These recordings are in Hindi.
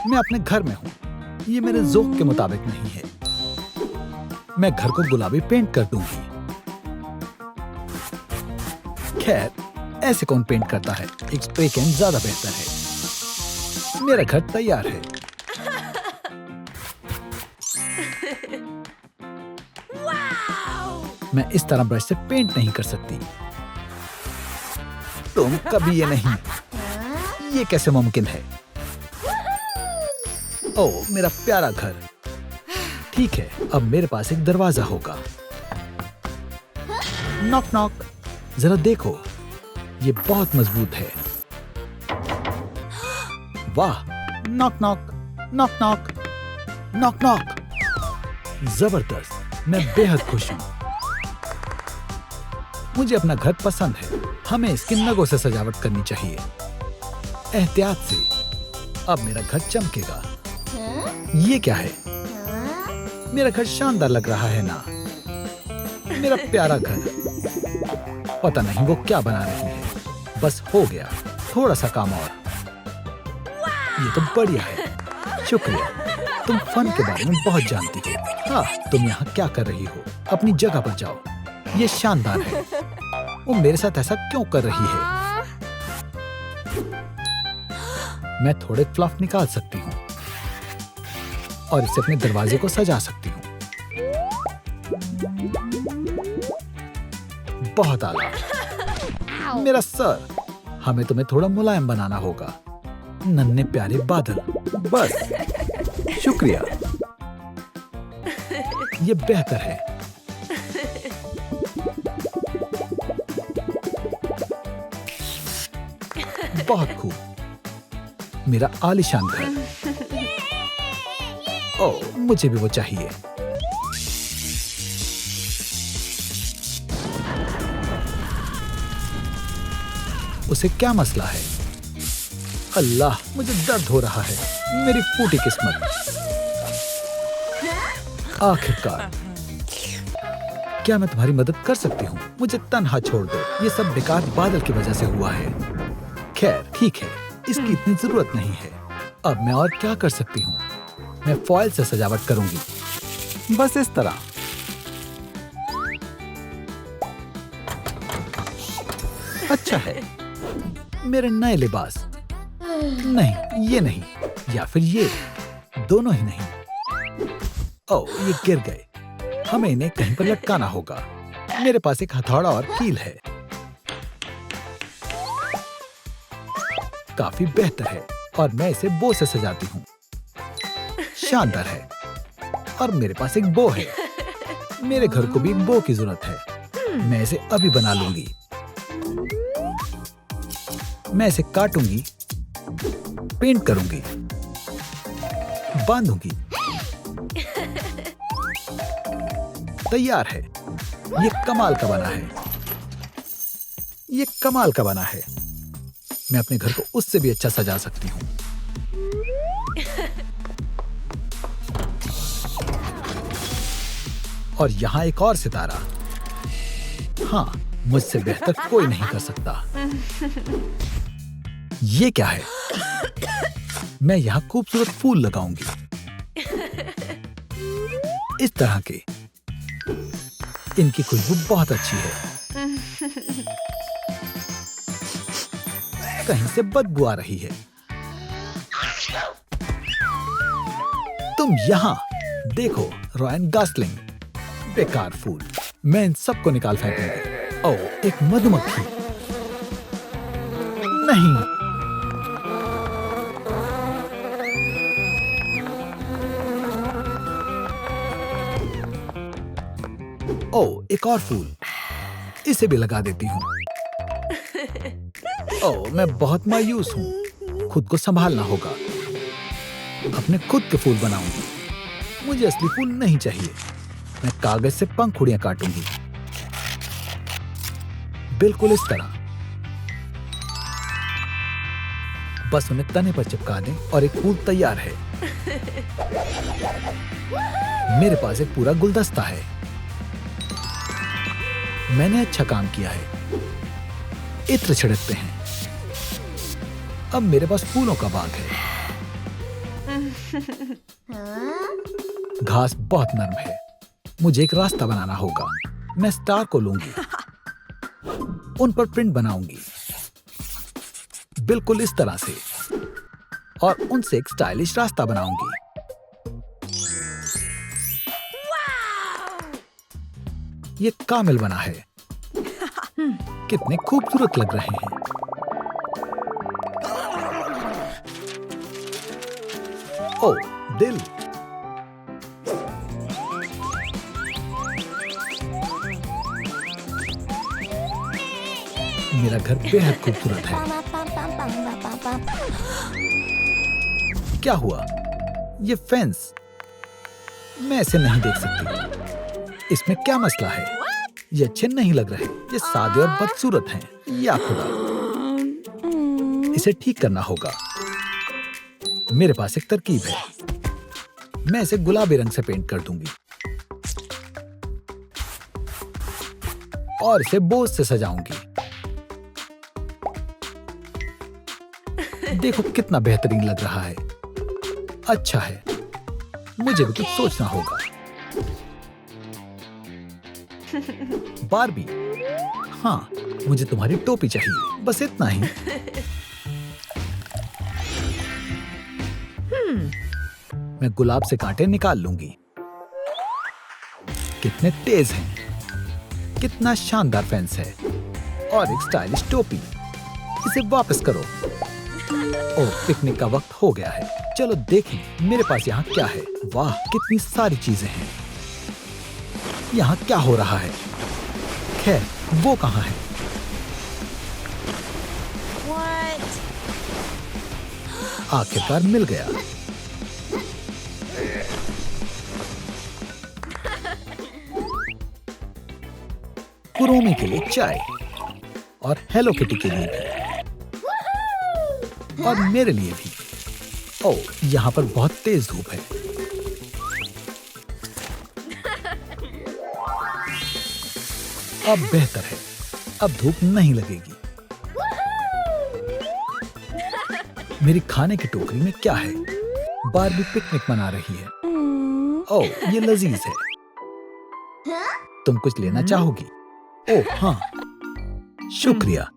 मैं अपने घर में हूँ। ये मेरे ज़ौक़ के मुताबिक नहीं है। मैं घर को गुलाबी पेंट कर दूंगी। खैर, ऐसे कौन पेंट करता है? एक स्प्रे कैन ज्यादा बेहतर है। मेरा घर तैयार है। मैं इस तरह ब्रश से पेंट नहीं कर सकती। तुम कभी ये नहीं। ये कैसे मुमकिन है? ओह, मेरा प्यारा घर। ठीक है, अब मेरे पास एक दरवाजा होगा। Knock knock. जरा देखो, ये बहुत मजबूत है। वाह! Knock knock, knock knock, knock knock. जबरदस्त, मैं बेहद खुश हूँ। मुझे अपना घर पसंद है। हमें इसके नगों से सजावट करनी चाहिए। एहतियात से। अब मेरा घर चमकेगा। ये क्या है? मेरा घर शानदार लग रहा है ना? मेरा प्यारा घर। पता नहीं वो क्या बना रही है। बस हो गया, थोड़ा सा काम और। ये तो बढ़िया है। शुक्रिया, तुम फन के बारे में बहुत जानती हो। हाँ, तुम यहाँ क्या कर रही हो? अपनी जगह पर जाओ। ये शानदार है। वो मेरे साथ ऐसा क्यों कर रही है? मैं थोड़े फ्लफ निकाल सकती हूँ और इसे अपने दरवाजे को सजा सकती हूँ। बहुत आला। मेरा सर। हमें तुम्हें थोड़ा मुलायम बनाना होगा। नन्हे प्यारे बादल। बस। शुक्रिया। ये बेहतर है। बहुत खूब। मेरा आलीशान घर। ओह, मुझे भी वो चाहिए। उसे क्या मसला है? अल्लाह, मुझे दर्द हो रहा है। मेरी फूटी किस्मत। आखिरकार। क्या मैं तुम्हारी मदद कर सकती हूँ? मुझे तन्हा छोड़ दो। ये सब बेकार बादल की वजह से हुआ है। खैर, ठीक है, इसकी इतनी जरूरत नहीं है। अब मैं और क्या कर सकती हूँ? मैं फॉइल से सजावट करूंगी। बस इस तरह। अच्छा है। मेरे नए लिबास। नहीं, ये नहीं। या फिर ये। दोनों ही नहीं। ओह, ये गिर गए। हमें इन्हें कहीं पर लटकाना होगा। मेरे पास एक हथौड़ा और कील है। काफी बेहतर है और मैं इसे बो से सजाती हूँ। शानदार है। और मेरे पास एक बो है। मेरे घर को भी एक बो की जरूरत है। मैं इसे अभी बना लूंगी। मैं इसे काटूंगी, पेंट करूंगी, बांधूंगी। तैयार है। ये कमाल का बना है। ये कमाल का बना है। मैं अपने घर को उससे भी अच्छा सजा सकती हूँ। और यहाँ एक और सितारा। हाँ, मुझसे बेहतर कोई नहीं कर सकता। ये क्या है? मैं यहाँ खूबसूरत फूल लगाऊंगी। इस तरह के। इनकी खुशबू बहुत अच्छी है। कहीं से बदबू आ रही है। तुम यहाँ देखो, रायन गॉसलिंग। बेकार फूल। मैं इन सबको निकाल फेंकूंगी। ओह, एक मधुमक्खी। नहीं। ओह, एक और फूल। इसे भी लगा देती हूँ। ओह, मैं बहुत मायूस हूँ। खुद को संभालना होगा। अपने खुद के फूल बनाऊंगी। मुझे असली फूल नहीं चाहिए। मैं कागज से पंखुड़ियां काटूंगी। बिल्कुल इस तरह। बस उन्हें तने पर चिपका दें और एक फूल तैयार है। मेरे पास एक पूरा गुलदस्ता है। मैंने अच्छा काम किया है। इत्र छिड़कते हैं। अब मेरे पास फूलों का बाग है। घास बहुत नरम है, मुझे एक रास्ता बनाना होगा। मैं स्टार को लूंगी, उन पर प्रिंट बनाऊंगी, बिल्कुल इस तरह से, और उनसे एक स्टाइलिश रास्ता बनाऊंगी। ये कामिल बना है। कितने खूबसूरत लग रहे हैं। ओह, दिल। मेरा घर बेहद खूबसूरत है। क्या हुआ? ये फेंस, मैं इसे नहीं देख सकती। इसमें क्या मसला है? ये अच्छे नहीं लग रहे। ये सादे और बदसूरत हैं। या खुदा, इसे ठीक करना होगा। मेरे पास एक तरकीब है। मैं इसे गुलाबी रंग से पेंट कर दूंगी और इसे बोझ से सजाऊंगी। देखो कितना बेहतरीन लग रहा है। अच्छा है, मुझे भी कुछ सोचना होगा। बारबी, हाँ, मुझे तुम्हारी टोपी चाहिए, बस इतना ही। मैं गुलाब से कांटे निकाल लूंगी। कितने तेज हैं। कितना शानदार फेंस है और एक स्टाइलिश टोपी। इसे वापस करो। ओह, पिकनिक का वक्त हो गया है। चलो देखें मेरे पास यहाँ क्या है। वाह, कितनी सारी चीजें हैं। यहाँ क्या हो रहा है? खैर, वो कहाँ है? आखिरकार मिल गया। कुरोमी के लिए चाय और हेलो किटी के लिए भी और मेरे लिए भी। ओह, यहाँ पर बहुत तेज धूप है। अब बेहतर है, अब धूप नहीं लगेगी। मेरी खाने की टोकरी में क्या है? बारबी पिकनिक मना रही है। ओह, ये लजीज है। तुम कुछ लेना चाहोगी? ओह हाँ, शुक्रिया।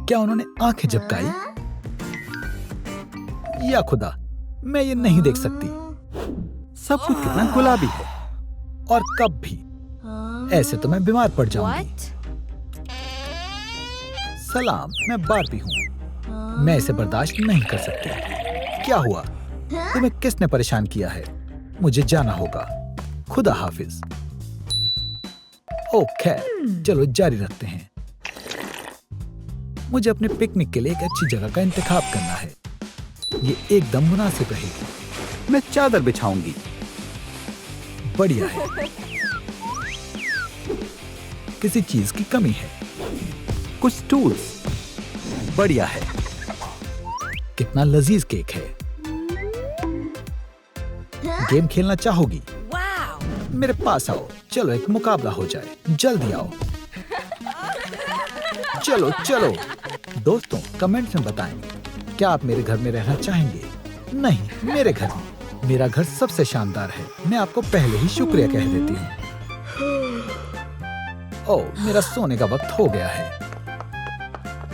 क्या उन्होंने आंखें झपकाई? या खुदा, मैं ये नहीं देख सकती। सब कुछ कितना गुलाबी है और कब भी। ऐसे तो मैं बीमार पड़ जाऊंगी। सलाम, मैं बारबी हूँ। मैं इसे बर्दाश्त नहीं कर सकती। क्या हुआ? तुम्हें किसने परेशान किया है? मुझे जाना होगा। खुदा हाफिज। ओह खैर, चलो जारी रखते हैं। मुझे अपने पिकनिक के लिए एक अच्छी जगह का इंतखाब करना है। ये एकदम मुनासिब रहेगी। मैं चादर बिछाऊंगी। बढ़िया है। किसी चीज की कमी है। कुछ टूल्स। बढ़िया है। कितना लजीज केक है। गेम खेलना चाहोगी? मेरे पास आओ। चलो एक मुकाबला हो जाए। जल्दी आओ। चलो चलो। दोस्तों, कमेंट्स में बताएं, क्या आप मेरे घर में रहना चाहेंगे? नहीं, मेरे घर में। मेरा घर सबसे शानदार है। मैं आपको पहले ही शुक्रिया कह देती हूँ। ओह, मेरा सोने का वक्त हो गया है।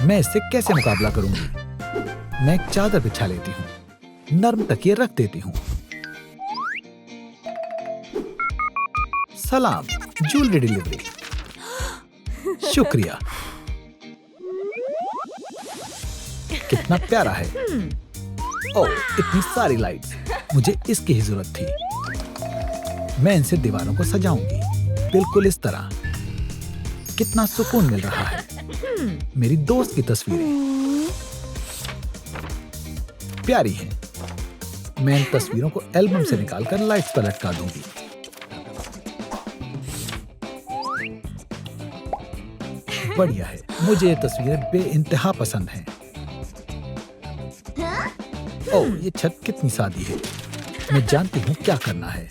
मैं इससे कैसे मुकाबला करूंगी? मैं एक चादर बिछा लेती हूँ, नर्म तकिए रख देती हूँ। सलाम, ज्वेलरी डिलीवरी। शुक्रिया। कितना प्यारा है। ओह, इतनी सारी लाइट्स। मुझे इसकी ही जरूरत थी। मैं इनसे दीवारों को सजाऊंगी, बिल्कुल इस तरह। कितना सुकून मिल रहा है। मेरी दोस्त की तस्वीरें प्यारी हैं। मैं इन तस्वीरों को एल्बम से निकालकर लाइट्स पर लटका दूंगी। बढ़िया है। मुझे ये तस्वीरें बेइंतहा पसंद हैं। ओह, ये छत कितनी सादी है। मैं जानती हूँ क्या करना है।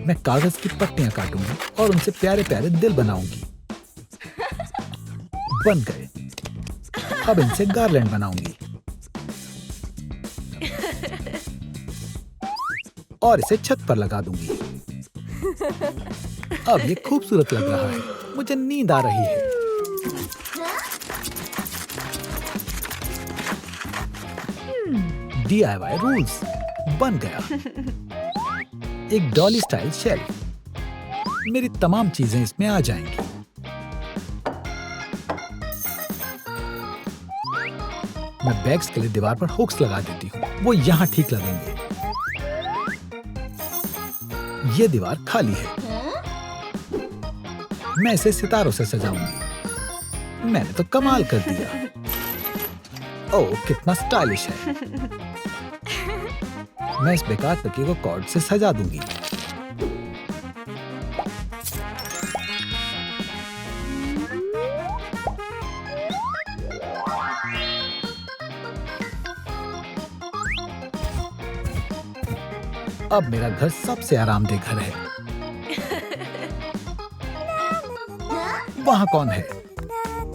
मैं कागज की पट्टियां काटूंगी और उनसे प्यारे प्यारे दिल बनाऊंगी। बन गए। अब इनसे गार्लैंड बनाऊंगी। और इसे छत पर लगा दूंगी। अब ये खूबसूरत लग रहा है। मुझे नींद आ रही है। DIY रूल्स बन गया। एक डॉली स्टाइल शेल्फ। मेरी तमाम चीजें इसमें आ जाएंगी। मैं बैग्स के लिए दीवार पर हुक्स लगा देती हूँ। वो यहाँ ठीक लगेंगे। ये दीवार खाली है। मैं इसे सितारों से सजाऊंगी। मैंने तो कमाल कर दिया। ओह, कितना स्टाइलिश है। मैं इस बेकार तकिए को कॉर्ड से सजा दूंगी। अब मेरा घर सबसे आरामदेह घर है। वहाँ कौन है?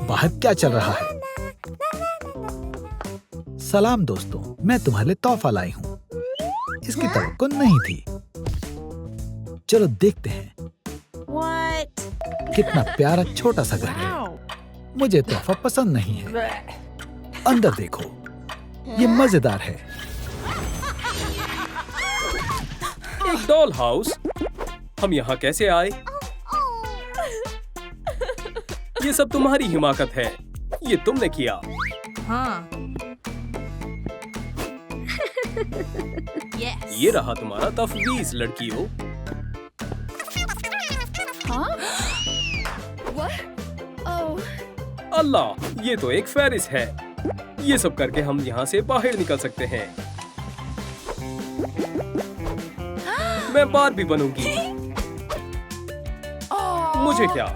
बाहर क्या चल रहा है? सलाम दोस्तों, मैं तुम्हारे लिए तोहफा लाई हूँ। इसकी तवक्को नहीं थी। चलो देखते हैं। कितना प्यारा छोटा सा घर है। मुझे तोहफा पसंद नहीं है। अंदर देखो, ये मजेदार है। एक डॉल हाउस। हम यहाँ कैसे आए? ये सब तुम्हारी हिमाकत है। ये तुमने किया। हाँ। ये रहा तुम्हारा तफवीज, लड़कियों। अल्लाह, ये तो एक फेरिस है। ये सब करके हम यहाँ से बाहर निकल सकते हैं। मैं बारबी बनूंगी। मुझे क्या,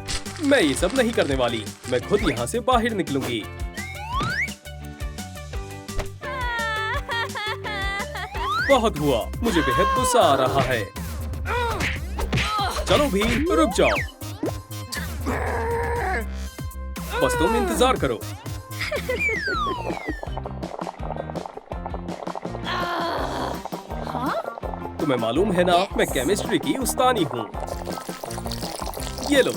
मैं ये सब नहीं करने वाली। मैं खुद यहाँ से बाहर निकलूंगी। बहुत हुआ। मुझे बेहद गुस्सा आ रहा है। चलो भी, रुक जाओ। बस तुम इंतजार करो। तुम्हें मालूम है ना, मैं केमिस्ट्री की उस्तानी हूँ। ये लो।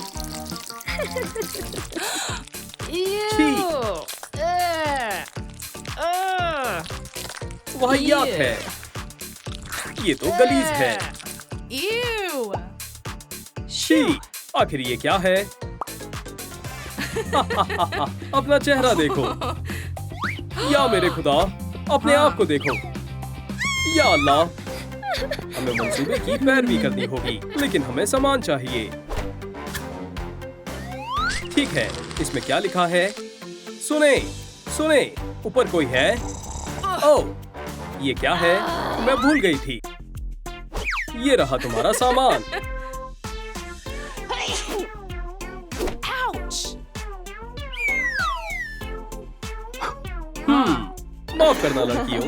वाहियात है। ये तो गलीज है। शी, आखिर ये क्या है? अपना चेहरा देखो। या मेरे खुदा, अपने आप को देखो। या अल्लाह, हमें मंसूबे की पैरवी करनी होगी, लेकिन हमें सामान चाहिए। ठीक है, इसमें क्या लिखा है? सुने, सुने, ऊपर कोई है? ओह, ये क्या है? मैं भूल गई थी। ये रहा तुम्हारा सामान। माफ करना लड़कियों।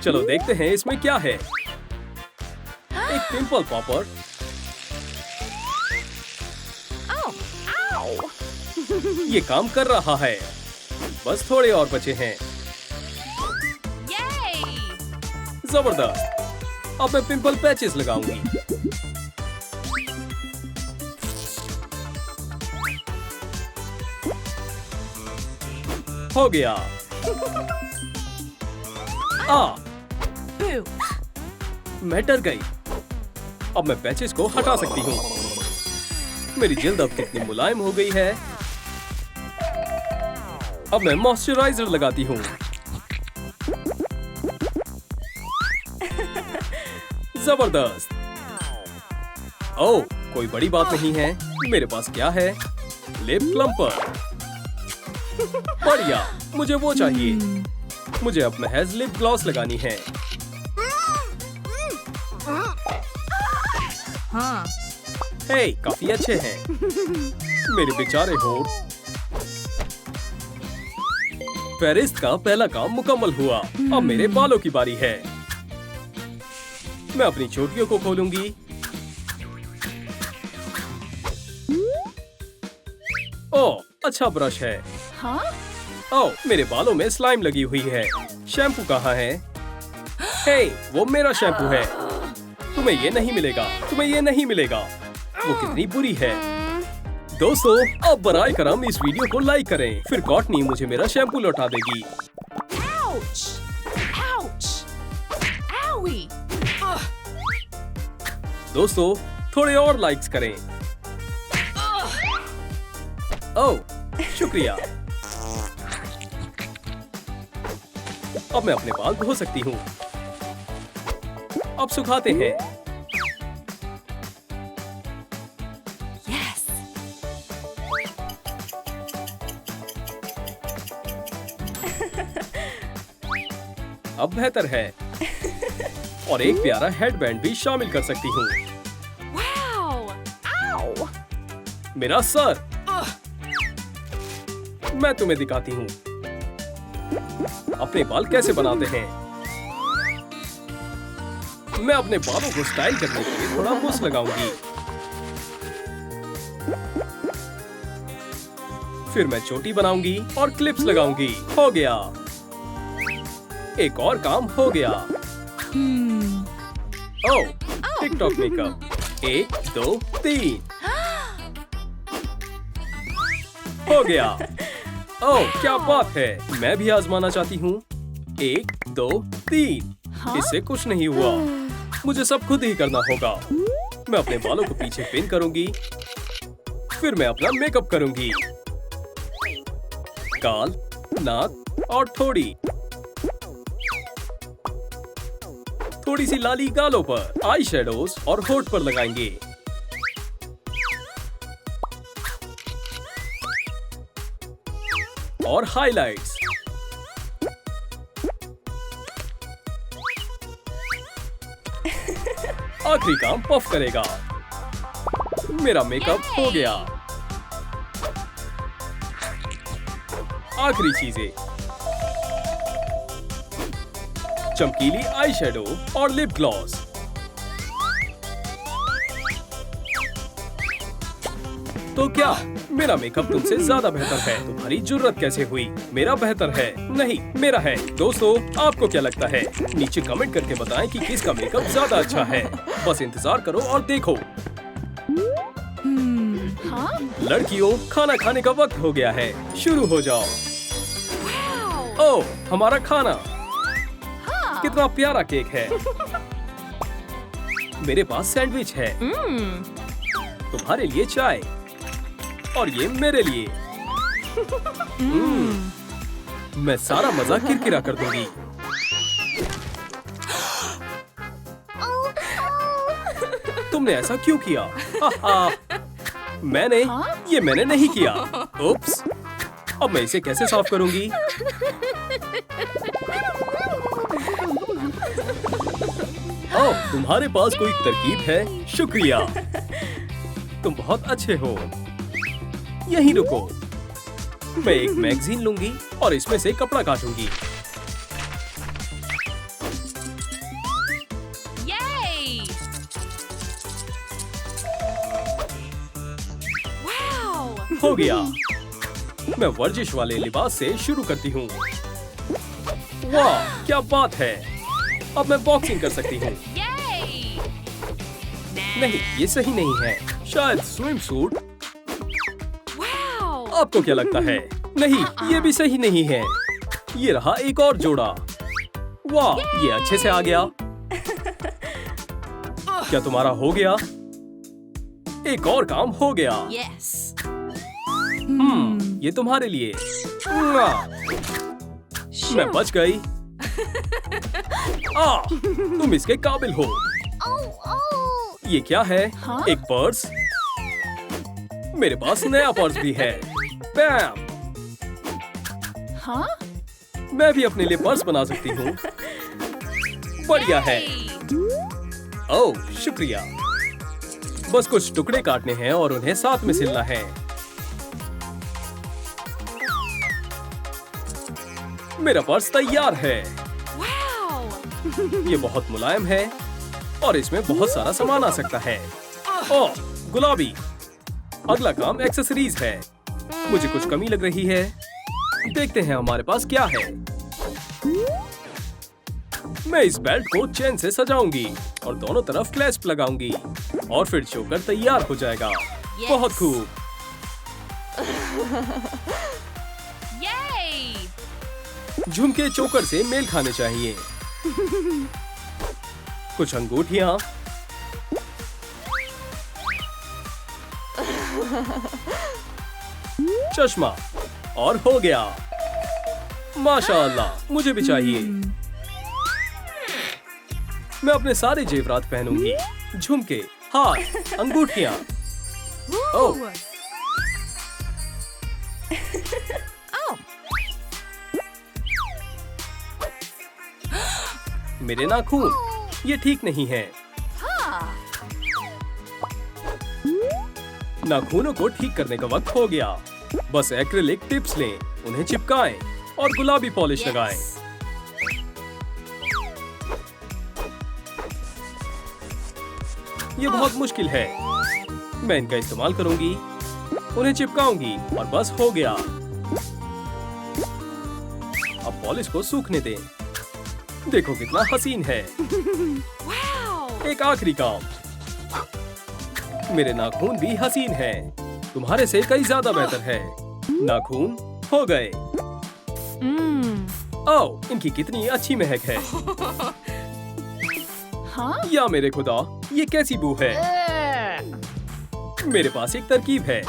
चलो देखते हैं इसमें क्या है। एक पिंपल पॉपर। ये काम कर रहा है। बस थोड़े और बचे हैं। जबरदस्त। अब मैं पिंपल पैचेस लगाऊंगी। हो गया। मैं डर गई। अब मैं पैचेस को हटा सकती हूँ। मेरी जल्द अब कितनी मुलायम हो गई है। अब मैं मॉइस्चराइजर लगाती हूँ। जबरदस्त। ओह, कोई बड़ी बात नहीं है। मेरे पास क्या है? Lip plumper. बढ़िया, मुझे वो चाहिए। मुझे अब महज लिप ग्लॉस लगानी है। हाँ। हे, काफी अच्छे हैं। मेरे बेचारे होठ। फेरिस्त का पहला काम मुकम्मल हुआ। अब मेरे बालों की बारी है। मैं अपनी चोटियों को खोलूंगी। ओह, अच्छा ब्रश है। हाँ? ओह, मेरे बालों में स्लाइम लगी हुई है। शैम्पू कहाँ है? हे, वो मेरा शैम्पू है। तुम्हें ये नहीं मिलेगा, तुम्हें ये नहीं मिलेगा। वो कितनी बुरी है। दोस्तों, अब बराए करम इस वीडियो को लाइक करें, फिर कॉटनी मुझे मेरा शैम्पू लौटा देगी। Ouch! Ouch! Owie! दोस्तों, थोड़े और लाइक्स करें। ओह, शुक्रिया। अब मैं अपने बाल धो सकती हूँ। अब सुखाते हैं। Yes! अब बेहतर है। और एक प्यारा हेडबैंड भी शामिल कर सकती हूँ। Wow! Ow! मेरा सर। मैं तुम्हें दिखाती हूँ अपने बाल कैसे बनाते हैं। मैं अपने बालों को स्टाइल करने के लिए थोड़ा मूस लगाऊंगी। फिर मैं चोटी बनाऊंगी और क्लिप्स लगाऊंगी। हो गया। एक और काम हो गया। ओह, टिकटॉक मेकअप। 1, 2, 3। हो गया। ओह, क्या बात है। मैं भी आजमाना चाहती हूँ। 1, 2, 3। इससे कुछ नहीं हुआ। मुझे सब खुद ही करना होगा। मैं अपने बालों को पीछे पिन करूंगी। फिर मैं अपना मेकअप करूंगी। गाल, नाक और थोड़ी सी लाली गालों पर, आई शेडोज और होठ पर लगाएंगे। और हाइलाइट्स। आखिरी काम पफ करेगा। मेरा मेकअप हो गया। आखिरी चीजें, चमकीली आई शेडो और लिप ग्लॉस। तो क्या मेरा मेकअप तुमसे ज्यादा बेहतर है? तुम्हारी जुर्रत कैसे हुई? मेरा बेहतर है? नहीं, मेरा है। दोस्तों, आपको क्या लगता है? नीचे कमेंट करके बताएं कि किसका मेकअप ज्यादा अच्छा है। बस इंतजार करो और देखो। Huh? लड़कियों, खाना खाने का वक्त हो गया है। शुरू हो जाओ। Wow! ओह, हमारा खाना। कितना प्यारा केक है। मेरे पास सैंडविच है। तुम्हारे लिए चाय और ये मेरे लिए। मैं सारा मजा किरकिरा कर दूंगी। तुमने ऐसा क्यों किया? मैंने नहीं किया। उप्स। अब मैं इसे कैसे साफ करूंगी? ओह, तुम्हारे पास कोई तरकीब है? शुक्रिया। तुम बहुत अच्छे हो। यहीं रुको। मैं एक मैगजीन लूंगी और इसमें से कपड़ा काटूंगी। Yay! Wow! हो गया। मैं वर्जिश वाले लिबास से शुरू करती हूँ। वाह, क्या बात है। अब मैं बॉक्सिंग कर सकती हूँ। Yay! नहीं, ये सही नहीं है। शायद स्विम सूट। Wow! आपको क्या लगता है? नहीं, ये भी सही नहीं है। ये रहा एक और जोड़ा। वाह, ये अच्छे से आ गया। क्या तुम्हारा हो गया? एक और काम हो गया। Yes! ये तुम्हारे लिए। मैं बच गई। तुम इसके काबिल हो। ये क्या है? हाँ? एक पर्स। मेरे पास नया पर्स भी है। बैम! Huh? मैं भी अपने लिए पर्स बना सकती हूँ। बढ़िया है। ओह, शुक्रिया। बस कुछ टुकड़े काटने हैं और उन्हें साथ में सिलना है। मेरा पर्स तैयार है। Wow! ये बहुत मुलायम है और इसमें बहुत सारा सामान आ सकता है। ओह, गुलाबी। अगला काम एक्सेसरीज है। मुझे कुछ कमी लग रही है। देखते हैं हमारे पास क्या है। मैं इस बेल्ट को चेन से सजाऊंगी और दोनों तरफ क्लैस्प लगाऊंगी और फिर चोकर तैयार हो जाएगा। बहुत खूब। Yay! झुमके चोकर से मेल खाने चाहिए। कुछ अंगूठियां, चश्मा और हो गया। माशाअल्लाह, मुझे भी चाहिए। मैं अपने सारे जेवरात पहनूंगी, झुमके, हार, अंगूठियां। ओह, Oh. मेरे नाखून, ये ठीक नहीं है। Huh. नाखूनों को ठीक करने का वक्त हो गया। बस एक्रिलिक टिप्स लें, उन्हें चिपकाएं और गुलाबी पॉलिश लगाएं। Yes. ये बहुत मुश्किल है। मैं इनका इस्तेमाल करूंगी, उन्हें चिपकाऊंगी और बस हो गया। अब पॉलिश को सूखने दें। देखो कितना हसीन है। Wow. एक आखिरी काम, मेरे नाखून भी हसीन हैं। तुम्हारे से कई ज्यादा बेहतर है। नाखून हो गए। ओह, इनकी कितनी अच्छी महक है। Huh? या मेरे खुदा, ये कैसी बू है। मेरे पास एक तरकीब है।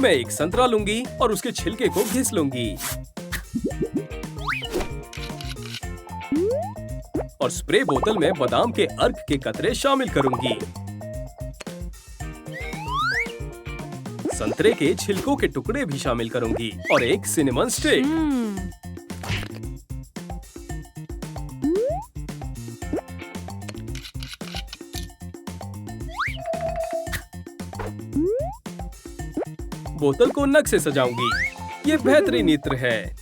मैं एक संतरा लूंगी और उसके छिलके को घिस लूंगी और स्प्रे बोतल में बादाम के अर्क के कतरे शामिल करूंगी। संतरे के छिलकों के टुकड़े भी शामिल करूंगी और एक सिनेमन स्टिक। बोतल को नग से सजाऊंगी। ये बेहतरीन इत्र है।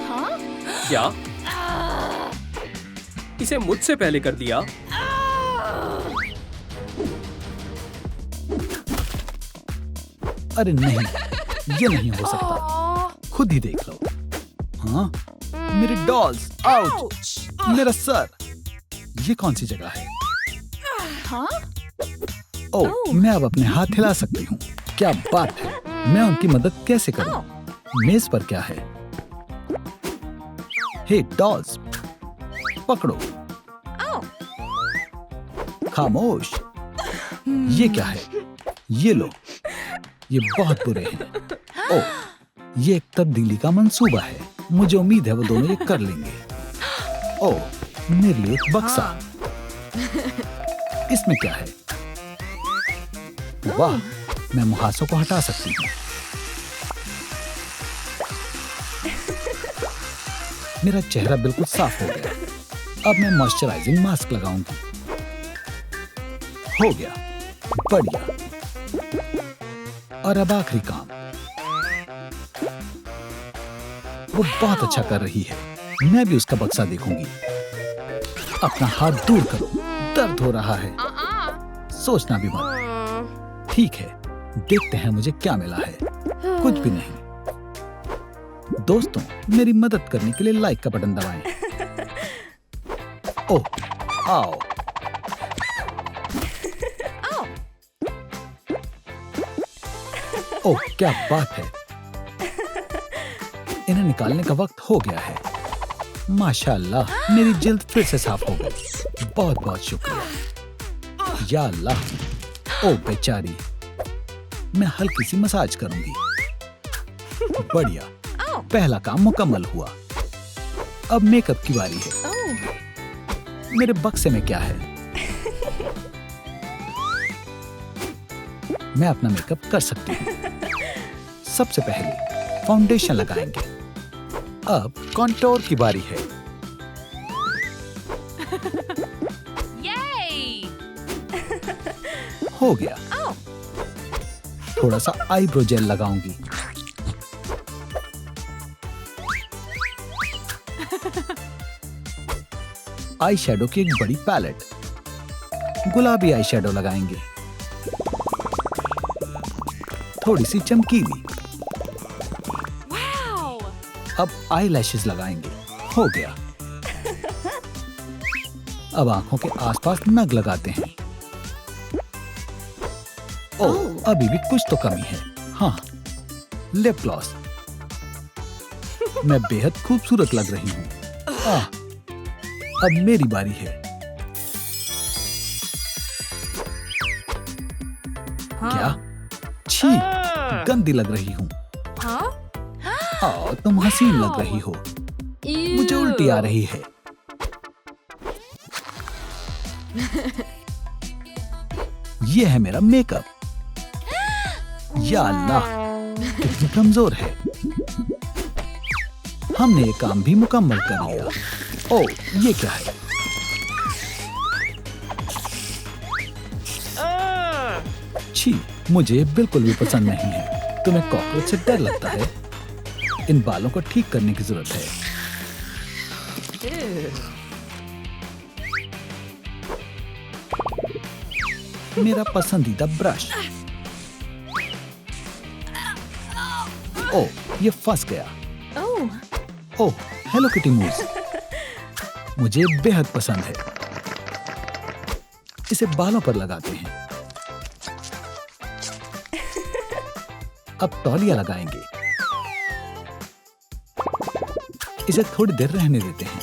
Huh? क्या इसे मुझसे पहले कर दिया? अरे नहीं, ये नहीं हो सकता। Aw. खुद ही देख लो। हाँ, मेरे डॉल्स, आउच, Ouch. मेरा सर। ये कौन सी जगह है? Huh? ओह, मैं अब अपने हाथ हिला सकती हूँ। क्या बात है। मैं उनकी मदद कैसे करूँ? मेज पर क्या है? हे डॉल्स, पकड़ो। Oh. खामोश। ये क्या है? ये लो। ये बहुत बुरे हैं। ओह, ये एक तब्दीली का मंसूबा है। मुझे उम्मीद है वो दोनों ये कर लेंगे। ओह, मेरे लिए एक बक्सा। इसमें क्या है? वाह, मैं मुहासों को हटा सकती हूँ। मेरा चेहरा बिल्कुल साफ हो गया। अब मैं मॉइस्चराइजिंग मास्क लगाऊंगी। हो गया, बढ़िया। और अब आखिरी काम। वो बहुत अच्छा कर रही है। मैं भी उसका बक्सा देखूंगी। अपना हाथ दूर करो, दर्द हो रहा है। सोचना भी मत। ठीक है, देखते हैं मुझे क्या मिला है। कुछ भी नहीं। दोस्तों, मेरी मदद करने के लिए लाइक का बटन दबाएं। ओह, आओ। ओह, क्या बात है। इन्हें निकालने का वक्त हो गया है। माशाल्लाह, मेरी जिल्द फिर से साफ हो गई। बहुत बहुत शुक्रिया। या अल्लाह, ओह बेचारी। मैं हल्की सी मसाज करूंगी। बढ़िया, पहला काम मुकम्मल हुआ। अब मेकअप की बारी है। मेरे बक्से में क्या है? मैं अपना मेकअप कर सकती हूँ। सबसे पहले फाउंडेशन लगाएंगे। अब कॉन्टोर की बारी है। Yay! हो गया। Oh. थोड़ा सा आईब्रो जेल लगाऊंगी। आई शेडो की एक बड़ी पैलेट। गुलाबी आई शेडो लगाएंगे। थोड़ी सी चमकीली। अब आई लैशेस लगाएंगे। हो गया। अब आंखों के आसपास नग लगाते हैं। ओह, अभी भी कुछ तो कमी है। हाँ, लिप ग्लॉस। मैं बेहद खूबसूरत लग रही हूँ। अब मेरी बारी है। क्या? छी, गंदी लग रही हूँ। तुम हसीन लग रही हो। मुझे उल्टी आ रही है। ये है मेरा मेकअप। या अल्लाह, कितनी कमजोर है। हमने ये काम भी मुकम्मल कर लिया। ओह, ये क्या है? छी, मुझे बिल्कुल भी पसंद नहीं है। तुम्हें कॉकरोच से डर लगता है? इन बालों को ठीक करने की जरूरत है। मेरा पसंदीदा ब्रश। ओह, ये फंस गया। ओह, हेलो किटी मूव्स। मुझे बेहद पसंद है। इसे बालों पर लगाते हैं। अब तौलिया लगाएंगे। इसे थोड़ी देर रहने देते हैं।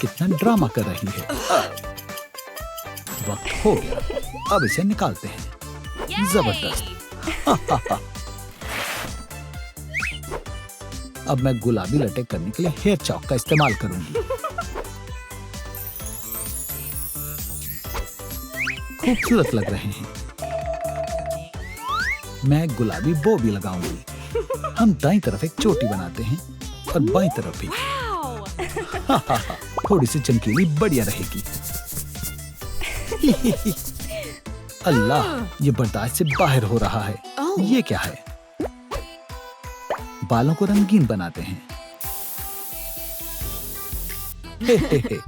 कितना ड्रामा कर रही है। वक्त हो गया। अब इसे निकालते हैं। जबरदस्त। अब मैं गुलाबी लटे करने के लिए हेयर चॉक का इस्तेमाल करूंगी। खूबसूरत लग रहे हैं। मैं गुलाबी बो भी लगाऊंगी। हम दाईं तरफ एक चोटी बनाते हैं और बाईं तरफ भी। थोड़ी सी चमकीली बढ़िया रहेगी। अल्लाह, ये बर्दाश्त से बाहर हो रहा है। ये क्या है? बालों को रंगीन बनाते हैं। ये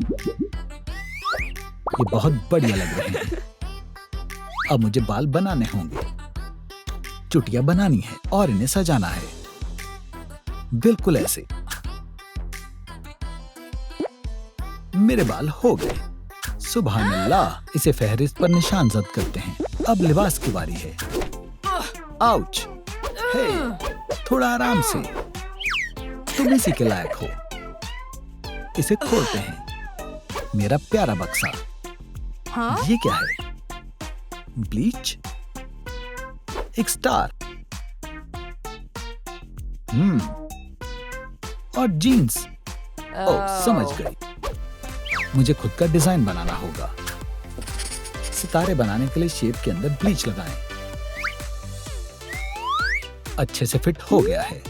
बहुत बढ़िया लग रहे हैं। अब मुझे बाल बनाने होंगे। चुटिया बनानी है और इन्हें सजाना है। बिल्कुल ऐसे। मेरे बाल हो गए। सुभान अल्लाह। इसे फहरिस्त पर निशान जद करते हैं। अब लिबास की बारी है। आउच। हे, थोड़ा आराम से। तुम इसी के लायक हो। इसे खोलते हैं। मेरा प्यारा बक्सा। ये क्या है? ब्लीच? एक स्टार। और जीन्स। ओह, समझ गई। मुझे खुद का डिजाइन बनाना होगा। सितारे बनाने के लिए शेप के अंदर ब्लीच लगाएं। अच्छे से फिट हो गया है।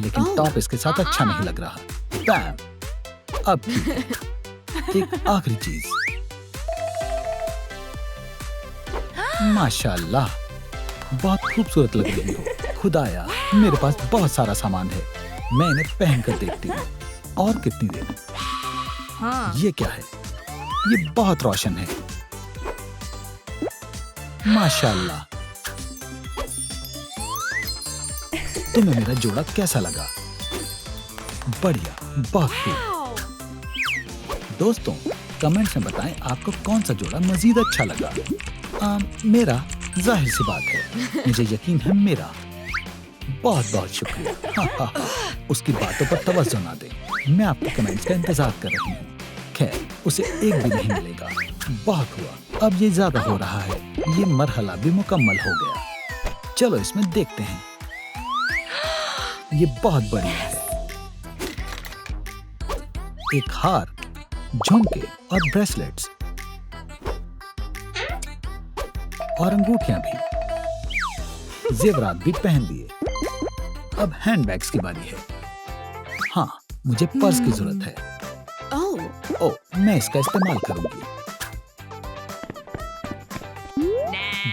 लेकिन टॉप इसके साथ अच्छा नहीं लग रहा। बैम। अब ठीक है। एक आखिरी चीज। माशाल्लाह, बहुत खूबसूरत लग रही हो। खुदाया, मेरे पास बहुत सारा सामान है। मैं इन्हें पहन कर देखती हूँ। और कितनी देर? ये क्या है? ये बहुत रोशन है। माशाल्लाह। तुम्हें मेरा जोड़ा कैसा लगा? बढ़िया, बहुत खूब। दोस्तों, कमेंट्स में बताएं आपको कौन सा जोड़ा मजीद अच्छा लगा। मेरा, जाहिर सी बात है, मुझे यकीन है मेरा। बहुत बहुत शुक्रिया। उसकी बातों पर तवज्जो ना दें। मैं आपके कमेंट्स का इंतजार कर रही हूँ। खैर, उसे एक भी नहीं मिलेगा। बहुत हुआ। अब ये ज्यादा हो रहा है। ये मरहला भी मुकम्मल हो गया। चलो इसमें देखते हैं। ये बहुत बढ़िया है। एक हार, झुमके और ब्रेसलेट्स और अंगूठियां भी। जेवरात भी पहन लिए। अब हैंडबैग्स की बारी है। हाँ, मुझे पर्स की जरूरत है। ओह, मैं इसका इस्तेमाल करूंगी।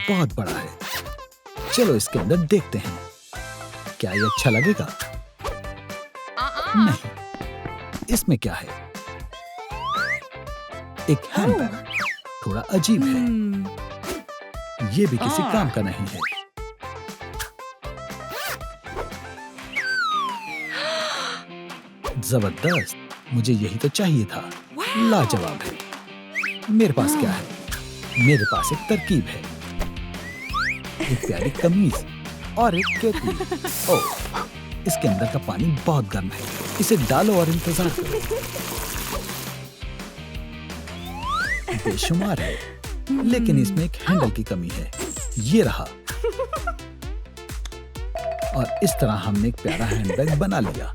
बहुत बड़ा है। चलो इसके अंदर देखते हैं। क्या ये अच्छा लगेगा? नहीं। इसमें क्या है? एक हैंडबैग। थोड़ा अजीब है। ये भी किसी काम का नहीं है। जबरदस्त, मुझे यही तो चाहिए था। लाजवाब है। मेरे पास क्या है? मेरे पास एक तरकीब है, एक प्यारी कमीज और एक केतली। ओह, इसके अंदर का पानी बहुत गर्म है, इसे डालो और इंतजार करो। बेशुमार है, लेकिन इसमें एक हैंडल की कमी है। ये रहा। और इस तरह हमने एक प्यारा हैंडबैग बना लिया।